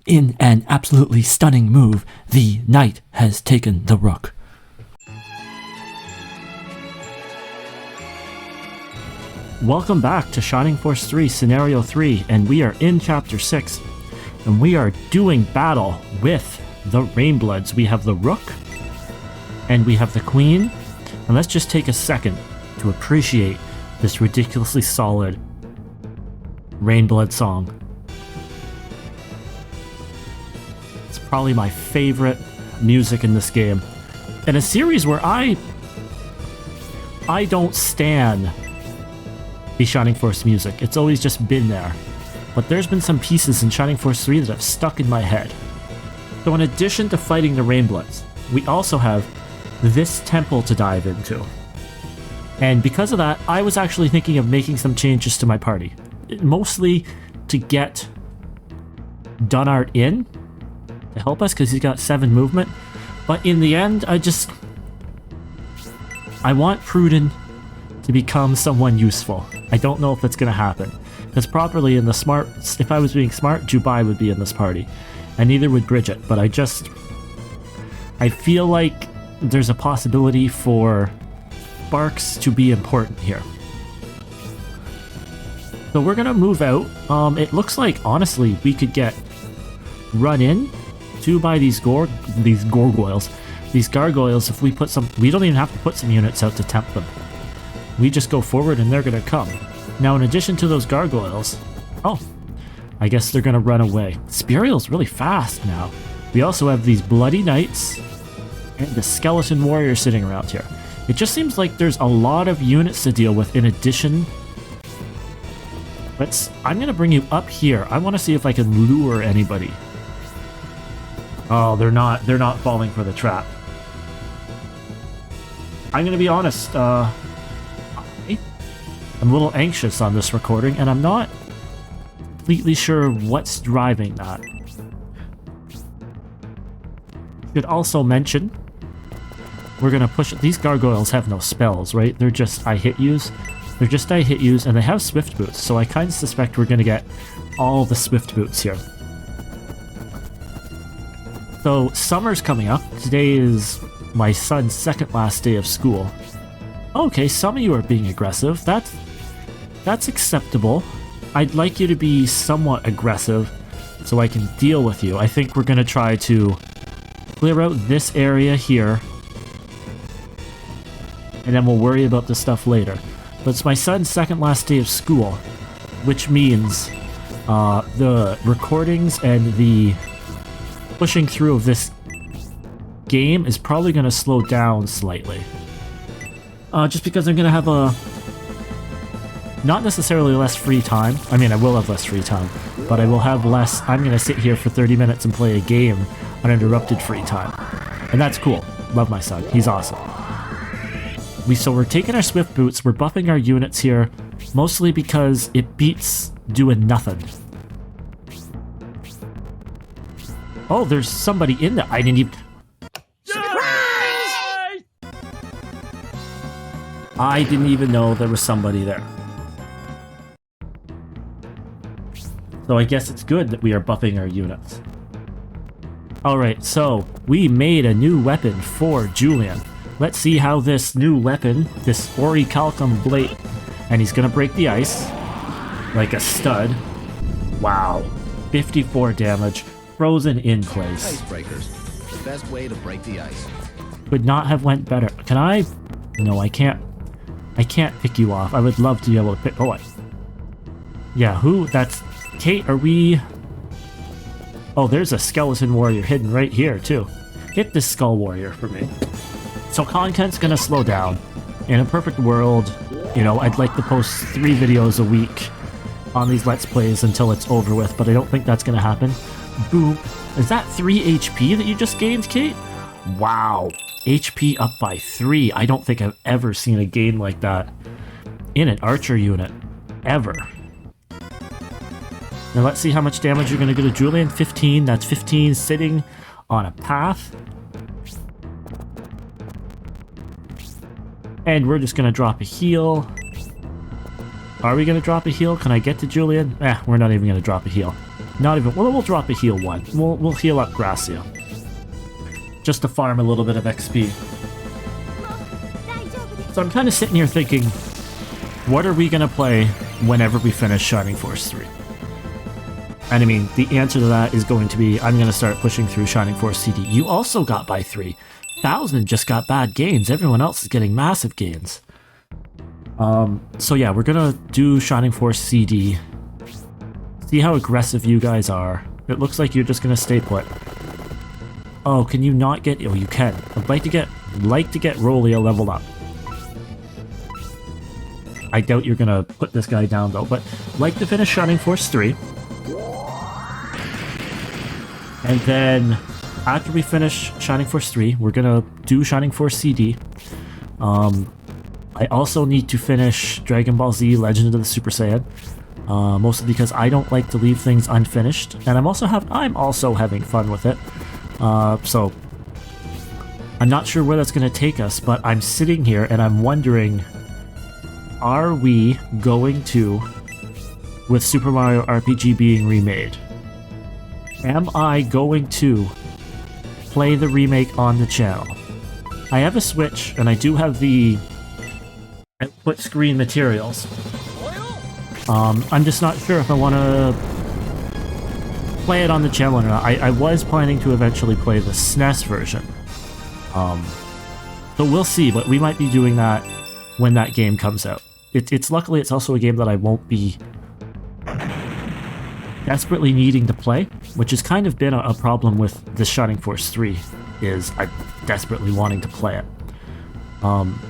In an absolutely stunning move, the knight has taken the rook. Welcome back to Shining Force 3 Scenario 3, and we are in Chapter 6, and we are doing battle with the Rainbloods. We have the rook, and we have the queen, and let's just take a second to appreciate this ridiculously solid Rainblood song. It's probably my favorite music in this game. In a series where I don't stan the Shining Force music. It's always just been there. But there's been some pieces in Shining Force 3 that have stuck in my head. So in addition to fighting the Rainbloods, we also have this temple to dive into. And because of that, I was actually thinking of making some changes to my party. Mostly to get Dunart in to help us because he's got 7 movement. But in the end, I want Pruden to become someone useful. I don't know if that's going to happen. Because properly in the smart, if I was being smart, Jubai would be in this party. And neither would Bridget. But I feel like there's a possibility for Sparks to be important here. So we're going to move out. It looks like, honestly, we could get run in to by these gargoyles. These gargoyles, if we put some... We don't even have to put some units out to tempt them. We just go forward and they're going to come. Now, in addition to those gargoyles... Oh, I guess they're going to run away. Spuriel's really fast now. We also have these bloody knights and the skeleton warrior sitting around here. It just seems like there's a lot of units to deal with in addition. I'm going to bring you up here. I want to see if I can lure anybody. Oh, they're not falling for the trap. I'm going to be honest, I'm a little anxious on this recording, and I'm not completely sure what's driving that. Should also mention, we're going to push... These gargoyles have no spells, right? They're just I hit yous. They're just I hit yous, and they have swift boots, so I kind of suspect we're going to get all the swift boots here. So, summer's coming up. Today is my son's second last day of school. Okay, some of you are being aggressive. That's acceptable. I'd like you to be somewhat aggressive so I can deal with you. I think we're going to try to clear out this area here, and then we'll worry about the stuff later. But it's my son's second last day of school, which means the recordings and the pushing through of this game is probably going to slow down slightly. Just because I'm going to have not necessarily less free time. I mean, I will have less free time, but I will have less... I'm going to sit here for 30 minutes and play a game uninterrupted free time. And that's cool. Love my son. He's awesome. So we're taking our swift boots, we're buffing our units here, mostly because it beats doing nothing. Oh, there's somebody in there. I didn't even... Surprise! I didn't even know there was somebody there. So I guess it's good that we are buffing our units. Alright, so we made a new weapon for Julian. Let's see how this new weapon, this Orichalcum Blade, and he's gonna break the ice like a stud. Wow, 54 damage, frozen in place. Icebreakers, the best way to break the ice. Could not have went better. Can I? No, I can't. I can't pick you off. I would love to be able to pick. Oh, yeah. Who? That's Kate. Are we? Oh, there's a skeleton warrior hidden right here too. Hit this skull warrior for me. So content's gonna slow down. In a perfect world, you know, I'd like to post 3 videos a week on these Let's Plays until it's over with, but I don't think that's gonna happen. Boom. Is that 3 HP that you just gained, Kate? Wow. HP up by 3. I don't think I've ever seen a gain like that in an archer unit. Ever. Now let's see how much damage you're gonna do to Julian. 15. That's 15 sitting on a path. And we're just gonna drop a heal. Are we gonna drop a heal? Can I get to Julian? We're not even gonna drop a heal. Not even, well, we'll drop a heal 1. We'll heal up Gracia. Just to farm a little bit of XP. So I'm kind of sitting here thinking, what are we going to play whenever we finish Shining Force 3? And I mean, the answer to that is going to be, I'm going to start pushing through Shining Force CD. You also got by 3. 1000 just got bad gains. Everyone else is getting massive gains. So yeah, we're going to do Shining Force CD. See how aggressive you guys are. It looks like you're just going to stay put. Oh, can you not get... Oh, you can. I'd like to get Rolia leveled up. I doubt you're gonna put this guy down though, but like to finish Shining Force 3. And then after we finish Shining Force 3, we're gonna do Shining Force CD. I also need to finish Dragon Ball Z Legend of the Super Saiyan. Mostly because I don't like to leave things unfinished, and I'm also having fun with it. So I'm not sure where that's gonna take us, but I'm sitting here and I'm wondering, are we going to, with Super Mario RPG being remade, am I going to play the remake on the channel? I have a Switch, and I do have the output screen materials. I'm just not sure if I want to play it on the channel or not. I was planning to eventually play the SNES version. So we'll see, but we might be doing that when that game comes out. Luckily, it's also a game that I won't be desperately needing to play, which has kind of been a problem with the Shining Force 3, is I'm desperately wanting to play it.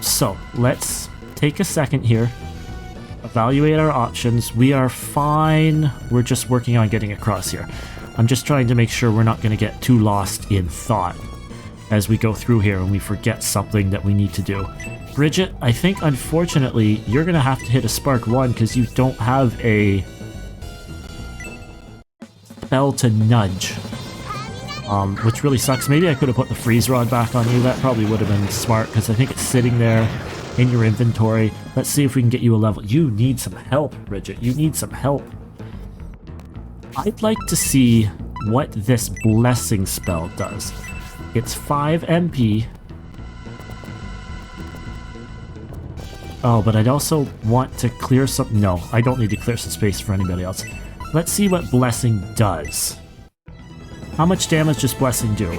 So let's take a second here, evaluate our options. We are fine. We're just working on getting across here. I'm just trying to make sure we're not going to get too lost in thought as we go through here and we forget something that we need to do. Bridget, I think unfortunately you're going to have to hit a Spark 1 because you don't have a spell to nudge. Which really sucks. Maybe I could have put the freeze rod back on you. That probably would have been smart because I think it's sitting there in your inventory. Let's see if we can get you a level. You need some help, Bridget. You need some help. I'd like to see what this blessing spell does. It's 5 MP. Oh, but I'd also want to clear some... No, I don't need to clear some space for anybody else. Let's see what blessing does. How much damage does blessing do?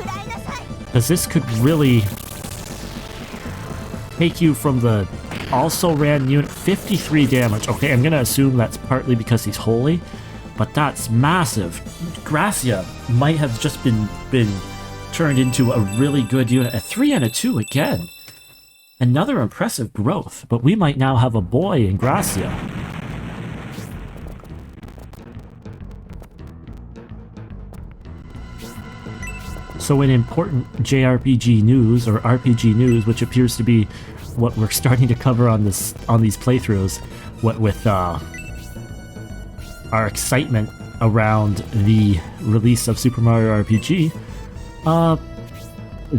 Because this could really take you from the also ran unit. 53 damage. Okay, I'm going to assume that's partly because he's holy, but that's massive. Gracia might have just been turned into a really good unit. A 3 and a 2 again. Another impressive growth, but we might now have a boy in Gracia. So in important JRPG news, or RPG news, which appears to be what we're starting to cover on these playthroughs, what with our excitement around the release of Super Mario RPG,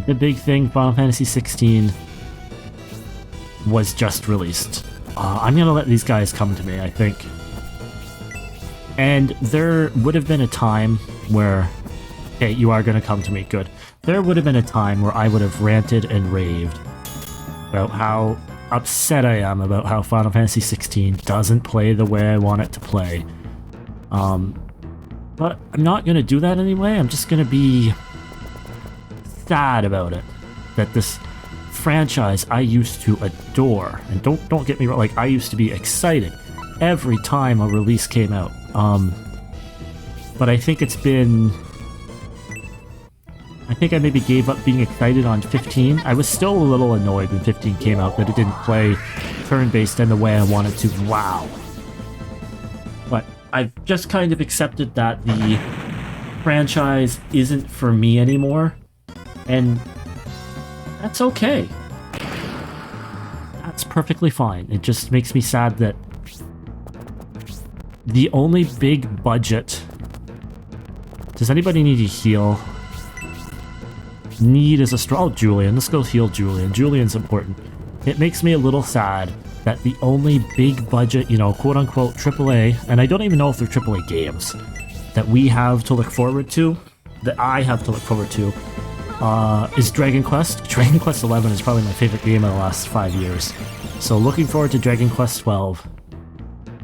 the big thing, Final Fantasy 16 was just released. I'm gonna let these guys come to me, I think. And there would have been a time where... Okay, you are gonna come to me, good. There would have been a time where I would have ranted and raved about how upset I am about how Final Fantasy 16 doesn't play the way I want it to play. But I'm not gonna do that anyway. I'm just gonna be sad about it. That this franchise I used to adore, and don't get me wrong, like I used to be excited every time a release came out. But I think it's been... I think I maybe gave up being excited on 15. I was still a little annoyed when 15 came out that it didn't play turn-based in the way I wanted to. Wow. But I've just kind of accepted that the franchise isn't for me anymore, and that's okay. That's perfectly fine. It just makes me sad that the only big budget... Does anybody need to heal? Need is a strong... Oh, Julian. Let's go heal Julian. Julian's important. It makes me a little sad that the only big budget, you know, quote-unquote AAA, and I don't even know if they're AAA games, that we have to look forward to, that I have to look forward to, is Dragon Quest. Dragon Quest 11 is probably my favorite game in the last 5 years. So looking forward to Dragon Quest 12.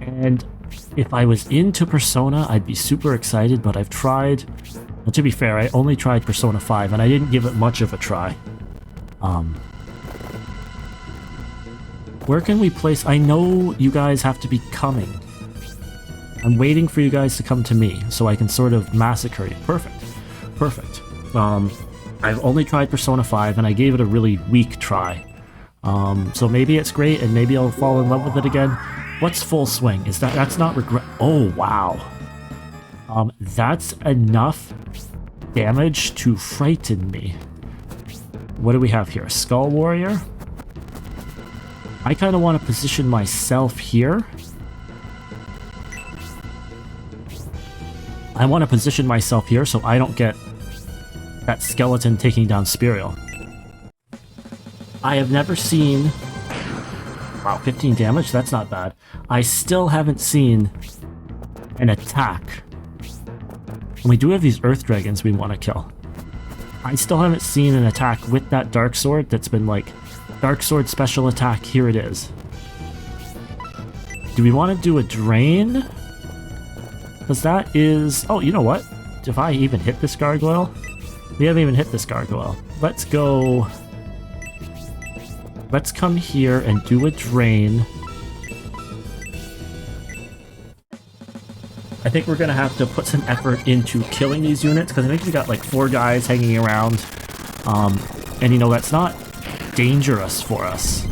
And if I was into Persona, I'd be super excited, but I've tried... Well, to be fair, I only tried Persona 5, and I didn't give it much of a try. Where can we place... I know you guys have to be coming. I'm waiting for you guys to come to me, so I can sort of massacre you. Perfect. Perfect. I've only tried Persona 5, and I gave it a really weak try. So maybe it's great, and maybe I'll fall in love with it again. What's Full Swing? That's not regret... Oh, wow. That's enough damage to frighten me. What do we have here? Skull Warrior? I kind of want to position myself here. I want to position myself here so I don't get that skeleton taking down Spiriel. I have never seen... Wow, 15 damage? That's not bad. I still haven't seen an attack. And we do have these Earth Dragons we want to kill. I still haven't seen an attack with that Dark Sword that's been like, Dark Sword special attack, here it is. Do we want to do a Drain? Because that is... Oh, you know what? If I even hit this gargoyle? We haven't even hit this gargoyle. Let's go... Let's come here and do a Drain. I think we're going to have to put some effort into killing these units, because I think we got like 4 guys hanging around. And you know, that's not dangerous for us.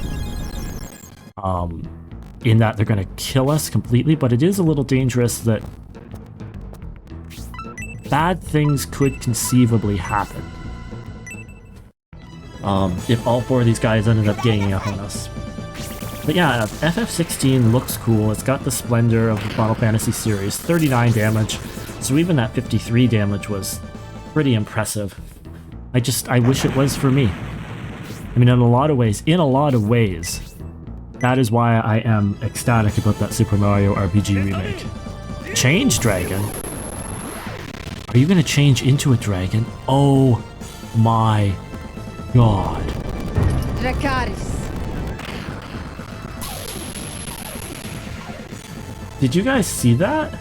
In that they're going to kill us completely, but it is a little dangerous that bad things could conceivably happen. If all 4 of these guys ended up ganging up on us. But yeah, FF16 looks cool. It's got the splendor of the Final Fantasy series. 39 damage. So even that 53 damage was pretty impressive. I wish it was for me. I mean, in a lot of ways, that is why I am ecstatic about that Super Mario RPG remake. Change Dragon? Are you gonna change into a dragon? Oh my god. Dracarys. Did you guys see that?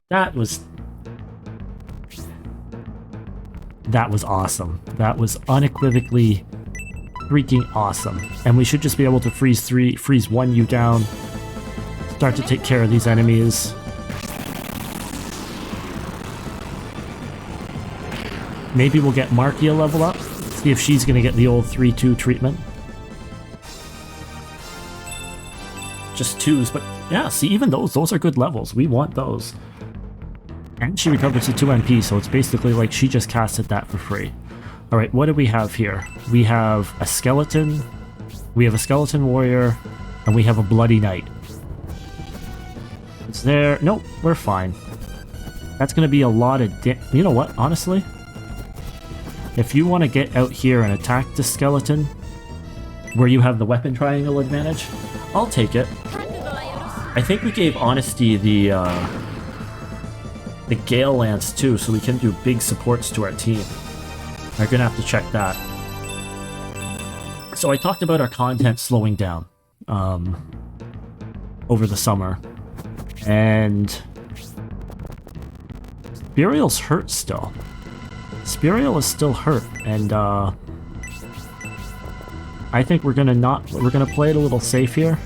That was awesome. That was unequivocally freaking awesome. And we should just be able to freeze 1 you down. Start to take care of these enemies. Maybe we'll get Marky a level up. See if she's gonna get the old 3-2 treatment. Just 2s, but yeah, see, even those are good levels. We want those. And she recovers to 2 MP, so it's basically like she just casted that for free. Alright, what do we have here? We have a skeleton, we have a skeleton warrior, and we have a bloody knight. It's there. Nope, we're fine. That's gonna be a lot of you know what, honestly? If you want to get out here and attack the skeleton, where you have the weapon triangle advantage, I'll take it. I think we gave Honesty the Gale Lance too, so we can do big supports to our team. We're gonna have to check that. So I talked about our content slowing down over the summer, and Spiriel's hurt still. Spiriel is still hurt, and I think we're gonna play it a little safe here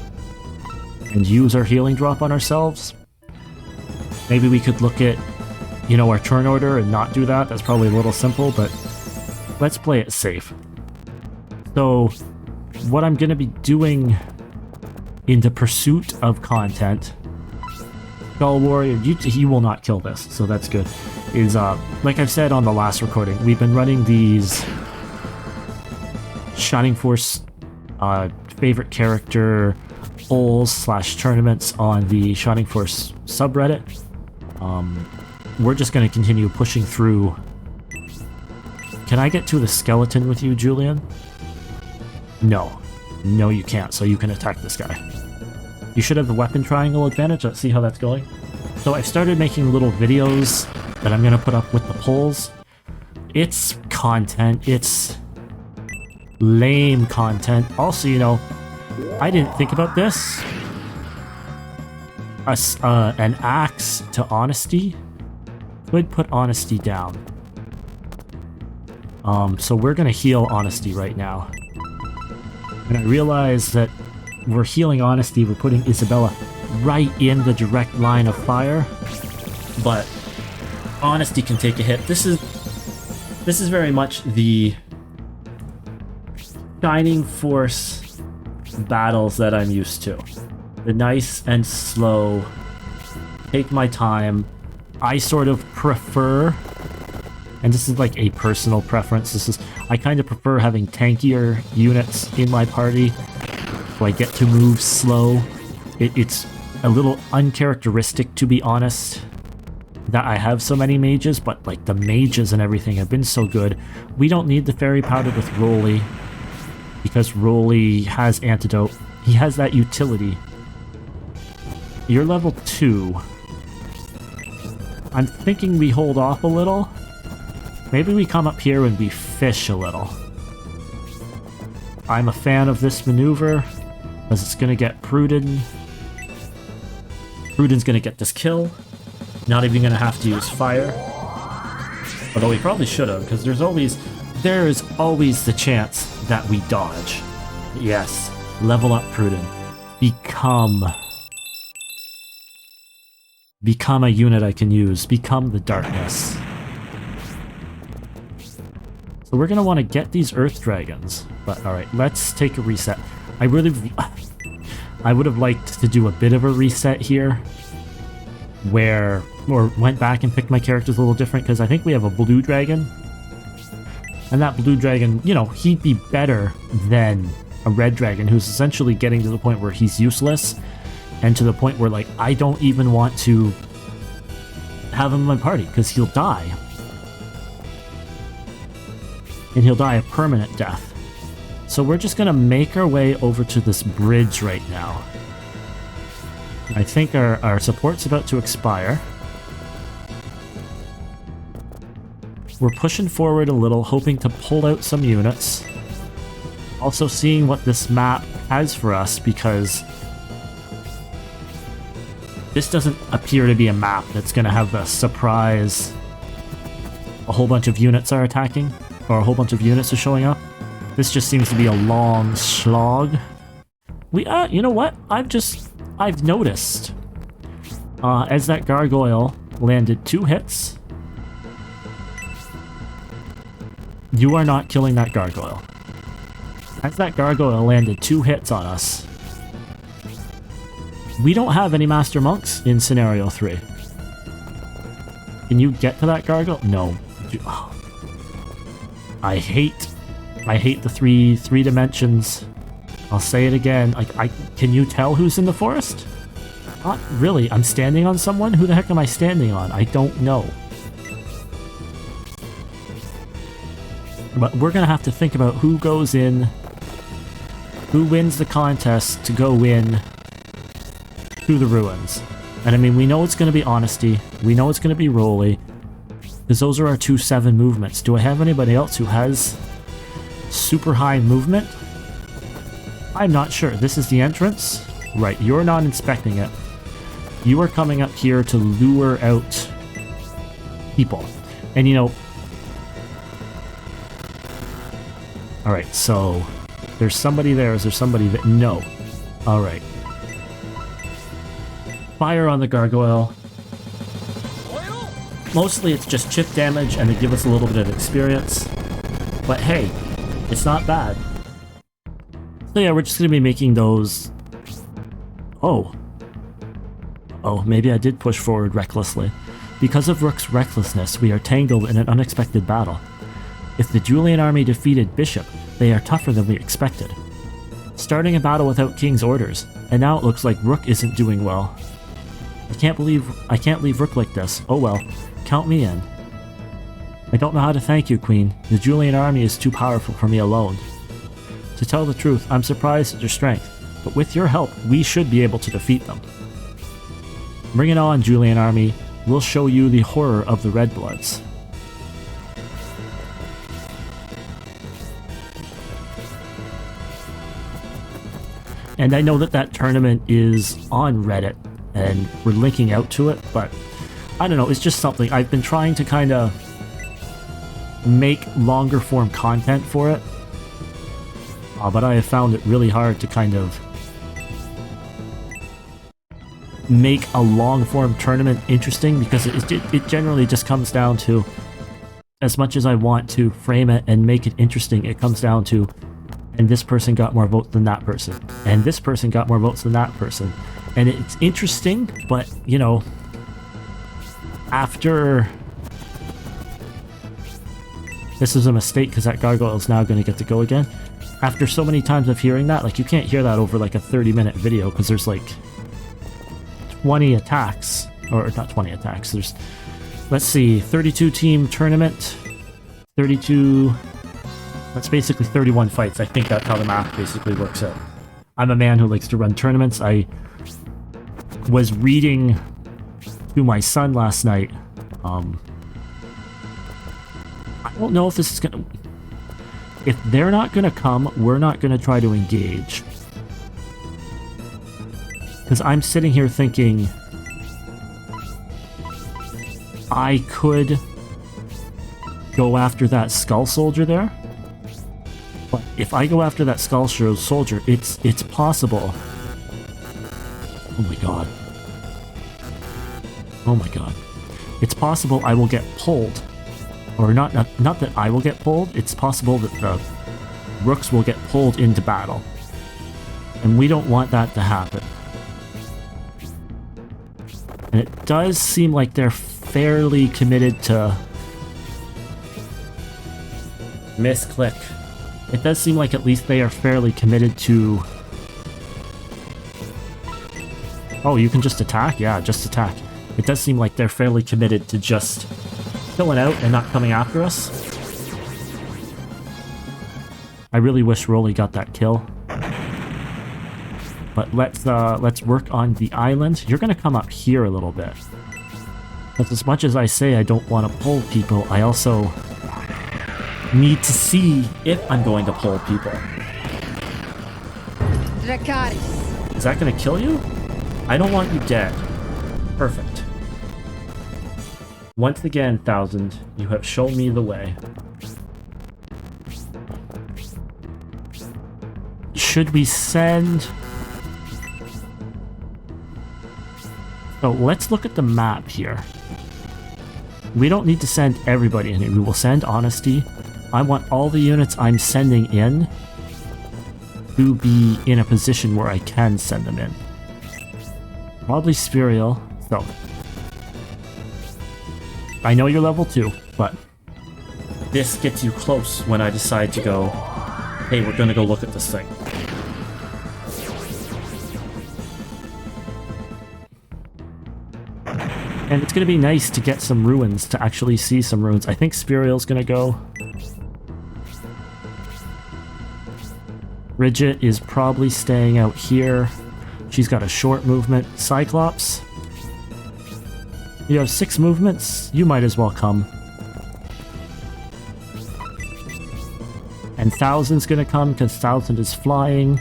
and use our healing drop on ourselves. Maybe we could look at, you know, our turn order and not do that. That's probably a little simple, but let's play it safe. So what I'm gonna be doing in the pursuit of content, Skull Warrior, you will not kill this, so that's good. Is like I've said on the last recording, we've been running these Shining Force favorite character polls / tournaments on the Shining Force subreddit. We're just going to continue pushing through. Can I get to the skeleton with you, Julian? No. No, you can't, so you can attack this guy. You should have the weapon triangle advantage. Let's see how that's going. So I've started making little videos that I'm gonna put up with the polls. It's content, it's lame content. Also, you know, I didn't think about this. An axe to honesty could put honesty down. So we're gonna heal honesty right now. And I realize that we're healing honesty, we're putting Isabella right in the direct line of fire, but honesty can take a hit. This is very much the Shining Force battles that I'm used to. The nice and slow, take my time. I sort of prefer, and this is like a personal preference, I kind of prefer having tankier units in my party, so I get to move slow. It's a little uncharacteristic, to be honest, that I have so many mages, but like the mages and everything have been so good. We don't need the fairy powder with Rolly, because Rolly has antidote. He has that utility. You're level 2. I'm thinking we hold off a little. Maybe we come up here and we fish a little. I'm a fan of this maneuver, because it's going to get Pruden. Pruden's going to get this kill. Not even going to have to use fire. Although we probably should have, because there is always the chance that we dodge. Yes, level up Pruden. Become a unit I can use. Become the darkness. So we're going to want to get these Earth Dragons. But alright, let's take a reset. I would have liked to do a bit of a reset here. Or went back and picked my characters a little different, because I think we have a blue dragon. And that blue dragon, you know, he'd be better than a red dragon, who's essentially getting to the point where he's useless. And to the point where, like, I don't even want to have him in my party, because he'll die. And he'll die a permanent death. So we're just going to make our way over to this bridge right now. I think our support's about to expire. We're pushing forward a little, hoping to pull out some units. Also seeing what this map has for us, because this doesn't appear to be a map that's going to have the surprise a whole bunch of units are attacking, or a whole bunch of units are showing up. This just seems to be a long slog. You know what? I've noticed, as that gargoyle landed 2 hits, you are not killing that gargoyle. As that gargoyle landed 2 hits on us, we don't have any Master Monks in Scenario 3. Can you get to that gargoyle? No. I hate the three dimensions. I'll say it again. Can you tell who's in the forest? Not really. I'm standing on someone? Who the heck am I standing on? I don't know. But we're gonna have to think about who goes in, who wins the contest to go in to the ruins. And I mean, we know it's gonna be Honesty. We know it's gonna be Rolly, because those are our 2-7 movements. Do I have anybody else who has super high movement? I'm not sure. This is the entrance? Right, you're not inspecting it. You are coming up here to lure out people. And you know... Alright, so... There's somebody there. Is there somebody that... No. Alright. Fire on the gargoyle. Mostly it's just chip damage and they give us a little bit of experience. But hey, it's not bad. So yeah, we're just going to be making those... Oh, maybe I did push forward recklessly. Because of Rook's recklessness, we are tangled in an unexpected battle. If the Julian army defeated Bishop, they are tougher than we expected. Starting a battle without King's orders, and now it looks like Rook isn't doing well. I can't leave Rook like this. Oh well, count me in. I don't know how to thank you, Queen. The Julian army is too powerful for me alone. To tell the truth, I'm surprised at your strength, but with your help, we should be able to defeat them. Bring it on, Julian Army. We'll show you the horror of the Red Bloods. And I know that that tournament is on Reddit, and we're linking out to it, but I don't know, it's just something. I've been trying to kind of make longer form content for it, but I have found it really hard to kind of make a long form tournament interesting, because it generally just comes down to, as much as I want to frame it and make it interesting, it comes down to, and this person got more votes than that person, and this person got more votes than that person. And it's interesting, but, you know, after... This is a mistake, because that gargoyle is now going to get to go again. After so many times of hearing that, like, you can't hear that over, like, a 30-minute video, because there's, like, 20 attacks. Or, not 20 attacks, there's... Let's see, 32-team tournament, 32... That's basically 31 fights. I think that's how the math basically works out. I'm a man who likes to run tournaments. I was reading to my son last night. I don't know if this is gonna... If they're not gonna come, we're not gonna try to engage. Because I'm sitting here thinking... I could go after that skull soldier there. But if I go after that skull soldier, it's possible. Oh my god. Oh my god. It's possible I will get pulled. Or not that I will get pulled, it's possible that the Rooks will get pulled into battle. And we don't want that to happen. And it does seem like they're fairly committed to... Misclick. It does seem like at least they are fairly committed to... Oh, you can just attack? Yeah, just attack. It does seem like they're fairly committed to just killing out and not coming after us. I really wish Rolly got that kill. But let's work on the island. You're gonna come up here a little bit. But as much as I say I don't want to pull people, I also need to see if I'm going to pull people. Dracarys. Is that going to kill you? I don't want you dead. Perfect. Once again, 1000, you have shown me the way. Should we send... Oh, let's look at the map here. We don't need to send everybody in here. We will send Honesty. I want all the units I'm sending in to be in a position where I can send them in. Probably Spirial. So, I know you're level 2, but this gets you close when I decide to go, hey, we're gonna go look at this thing. And it's gonna be nice to get some ruins, to actually see some ruins. I think Spirial's gonna go. Bridget is probably staying out here. She's got a short movement. Cyclops, you have 6 movements. You might as well come. And 1000's gonna come because 1000 is flying.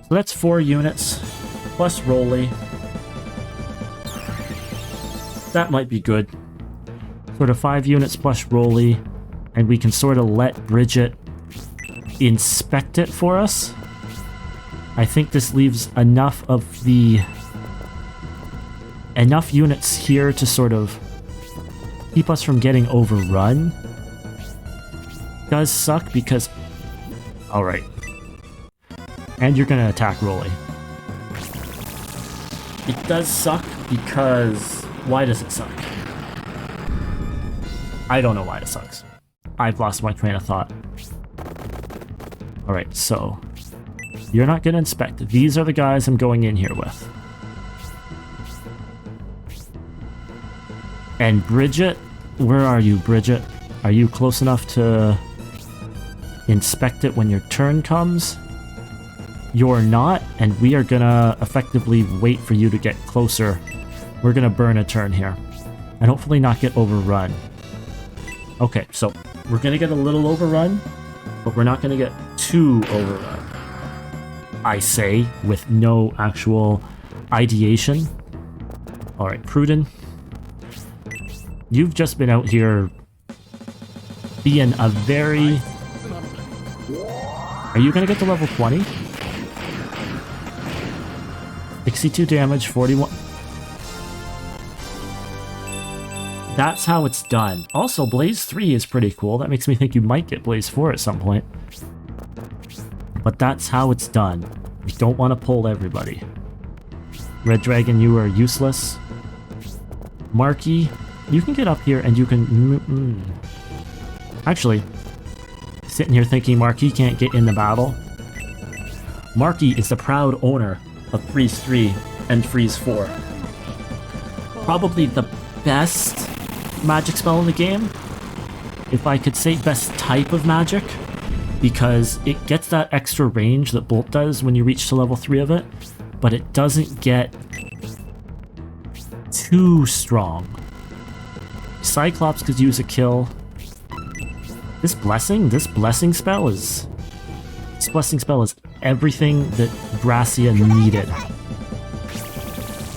So that's 4 units plus Rolly. That might be good. Sort of 5 units plus Rolly, and we can sort of let Bridget inspect it for us. I think this leaves enough of the... enough units here to sort of keep us from getting overrun. Does suck because... Alright. And you're gonna attack Rolly. It does suck because... Why does it suck? I don't know why it sucks. I've lost my train of thought. Alright, so... You're not gonna inspect. These are the guys I'm going in here with. And Bridget? Where are you, Bridget? Are you close enough to inspect it when your turn comes? You're not, and we are gonna effectively wait for you to get closer we're gonna burn a turn here. And hopefully not get overrun. Okay, so we're gonna get a little overrun, but we're not gonna get too overrun. I say, with no actual ideation. Alright, Pruden. You've just been out here being a very... Are you gonna get to level 20? 62 damage, 41... That's how it's done. Also, Blaze 3 is pretty cool. That makes me think you might get Blaze 4 at some point. But that's how it's done. We don't want to pull everybody. Red Dragon, you are useless. Marky, you can get up here and you can... Actually, sitting here thinking Marky can't get in the battle. Marky is the proud owner of Freeze 3 and Freeze 4. Probably the best magic spell in the game. If I could say best type of magic. Because it gets that extra range that Bolt does when you reach to level 3 of it. But it doesn't get too strong. Cyclops could use a kill. This blessing spell is... This blessing spell is everything that Gracia needed.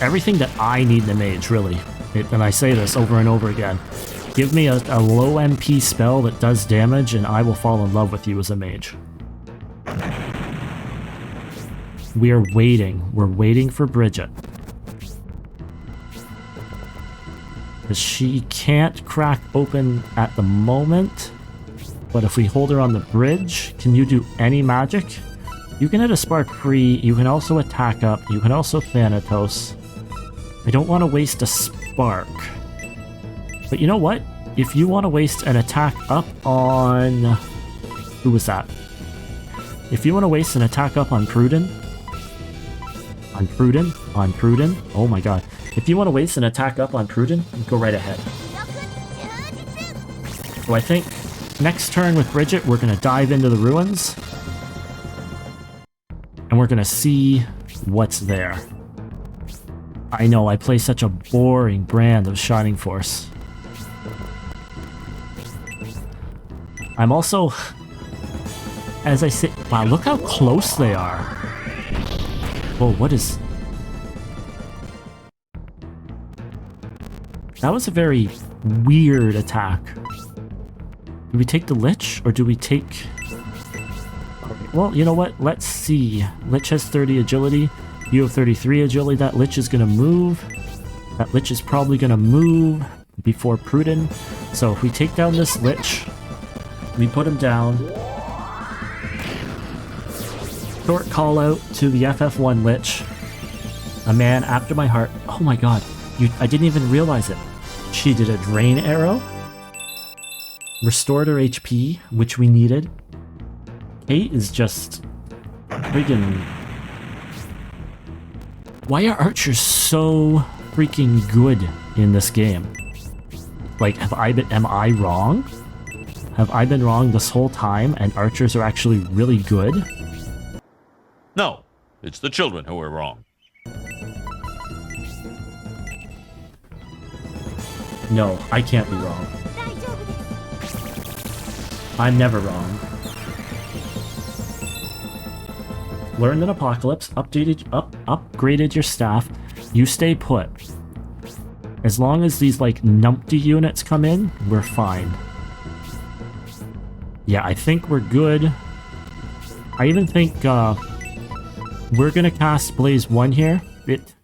Everything that I need in a mage, really. And I say this over and over again. Give me a low MP spell that does damage and I will fall in love with you as a mage. We are waiting. We're waiting for Bridget. Because she can't crack open at the moment. But if we hold her on the bridge, can you do any magic? You can hit a spark free. You can also attack up. You can also Thanatos. I don't want to waste a spark. But you know what? If you want to waste an attack up on... Who was that? If you want to waste an attack up on Pruden... On Pruden? Oh my god. If you want to waste an attack up on Pruden, go right ahead. So I think next turn with Bridget, we're going to dive into the ruins. And we're going to see what's there. I know, I play such a boring brand of Shining Force. I'm also... As I say... Wow, look how close they are. Whoa, what is... That was a very weird attack. Do we take the Lich, or do we take... Well, you know what? Let's see. Lich has 30 agility. You have 33 agility. That Lich is going to move. That Lich is probably going to move before Pruden. So if we take down this Lich, we put him down. Short call out to the FF1 Lich. A man after my heart. Oh my god. I didn't even realize it. She did a Drain Arrow. Restored her HP, which we needed. Kate is just friggin'... Why are archers so freaking good in this game? Like, am I wrong? Have I been wrong this whole time and archers are actually really good? No, it's the children who are wrong. No, I can't be wrong. I'm never wrong. Learned an Apocalypse, upgraded your staff, you stay put. As long as these, like, numpty units come in, we're fine. Yeah, I think we're good. I even think, we're gonna cast Blaze 1 here.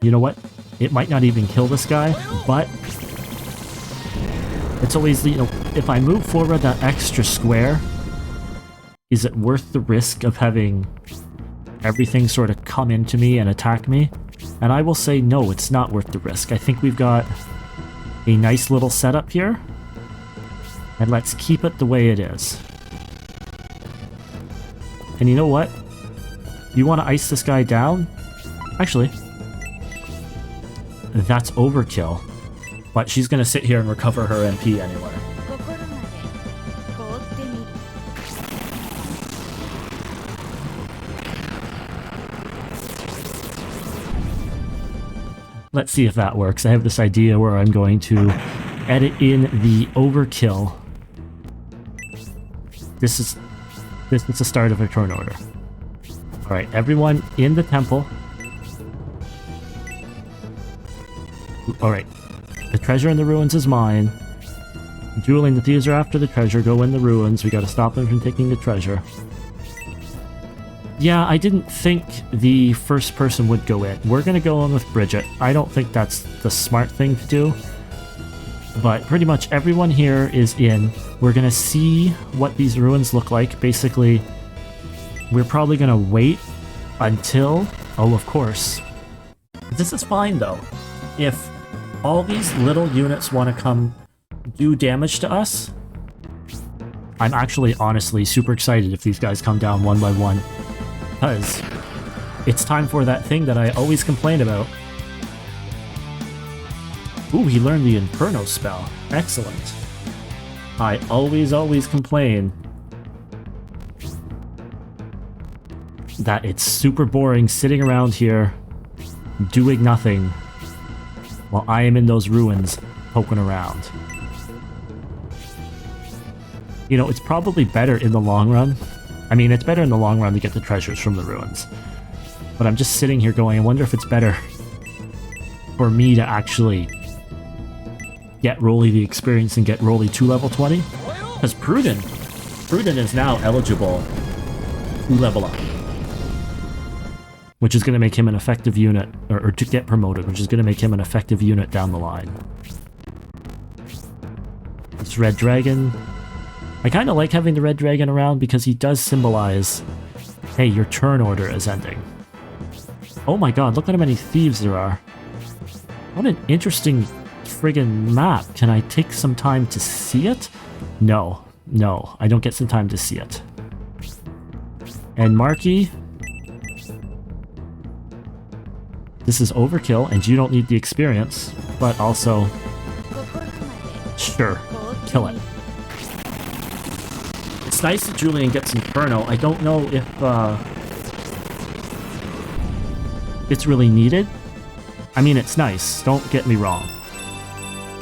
You know what? It might not even kill this guy, but... It's always, you know, if I move forward that extra square, is it worth the risk of having everything sort of come into me and attack me? And I will say no, it's not worth the risk. I think we've got a nice little setup here, and let's keep it the way it is. And you know what? You want to ice this guy down? Actually, that's overkill. But she's going to sit here and recover her MP anyway. Let's see if that works. I have this idea where I'm going to edit in the overkill. This is the start of a turn order. Alright, everyone in the temple. Alright. The treasure in the ruins is mine. Julian, the thieves are after the treasure. Go in the ruins. We gotta stop them from taking the treasure. Yeah, I didn't think the first person would go in. We're gonna go in with Bridget. I don't think that's the smart thing to do. But pretty much everyone here is in. We're gonna see what these ruins look like. Basically, we're probably gonna wait until... Oh, of course. This is fine, though. If all these little units want to come do damage to us, I'm actually, honestly, super excited if these guys come down one by one. Because it's time for that thing that I always complain about. Ooh, he learned the Inferno spell. Excellent. I always complain that it's super boring sitting around here doing nothing while I am in those ruins poking around. You know, it's probably better in the long run. I mean, it's better in the long run to get the treasures from the ruins. But I'm just sitting here going, I wonder if it's better for me to actually get Rolly the experience and get Rolly to level 20. Because Pruden is now eligible to level up. Which is going to make him an effective unit, or to get promoted, which is going to make him an effective unit down the line. This Red Dragon. I kind of like having the Red Dragon around because he does symbolize, hey, your turn order is ending. Oh my god, look at how many thieves there are. What an interesting friggin' map. Can I take some time to see it? No, I don't get some time to see it. And Marky, this is overkill, and you don't need the experience, but also, sure, kill it. It's nice that Julian gets Inferno. I don't know if it's really needed. I mean, it's nice, don't get me wrong.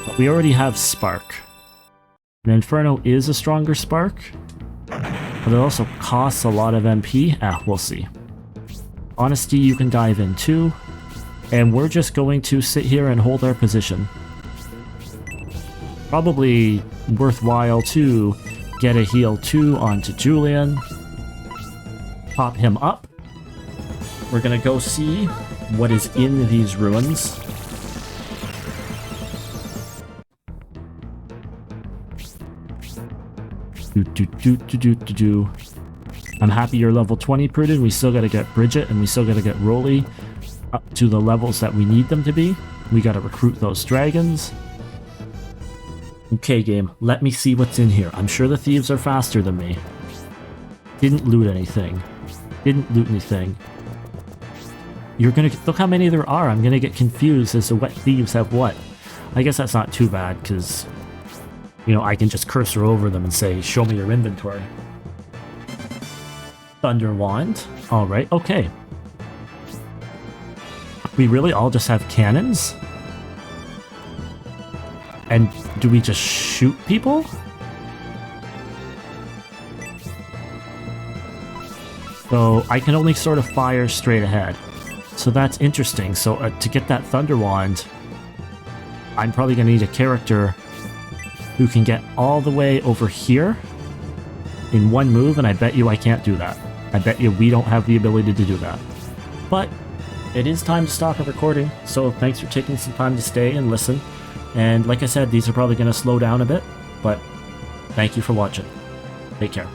But we already have Spark. And Inferno is a stronger Spark, but it also costs a lot of MP. We'll see. Honesty you can dive in too. And we're just going to sit here and hold our position. Probably worthwhile to get a heal 2 onto Julian. Pop him up. We're gonna go see what is in these ruins. I'm happy you're level 20, Pruden. We still gotta get Bridget and we still gotta get Rolly up to the levels that we need them to be. We gotta recruit those dragons. Okay, game, let me see what's in here. I'm sure the thieves are faster than me. Didn't loot anything. You're gonna look how many there are. I'm gonna get confused as to what thieves have what. I guess that's not too bad, because, you know, I can just cursor over them and say, show me your inventory. Thunder Wand. Alright, okay. We really all just have cannons? And do we just shoot people? So I can only sort of fire straight ahead. So that's interesting. So to get that Thunder Wand, I'm probably going to need a character who can get all the way over here in one move, and I bet you I can't do that. I bet you we don't have the ability to do that. But it is time to stop the recording, so thanks for taking some time to stay and listen. And like I said, these are probably going to slow down a bit, but thank you for watching. Take care.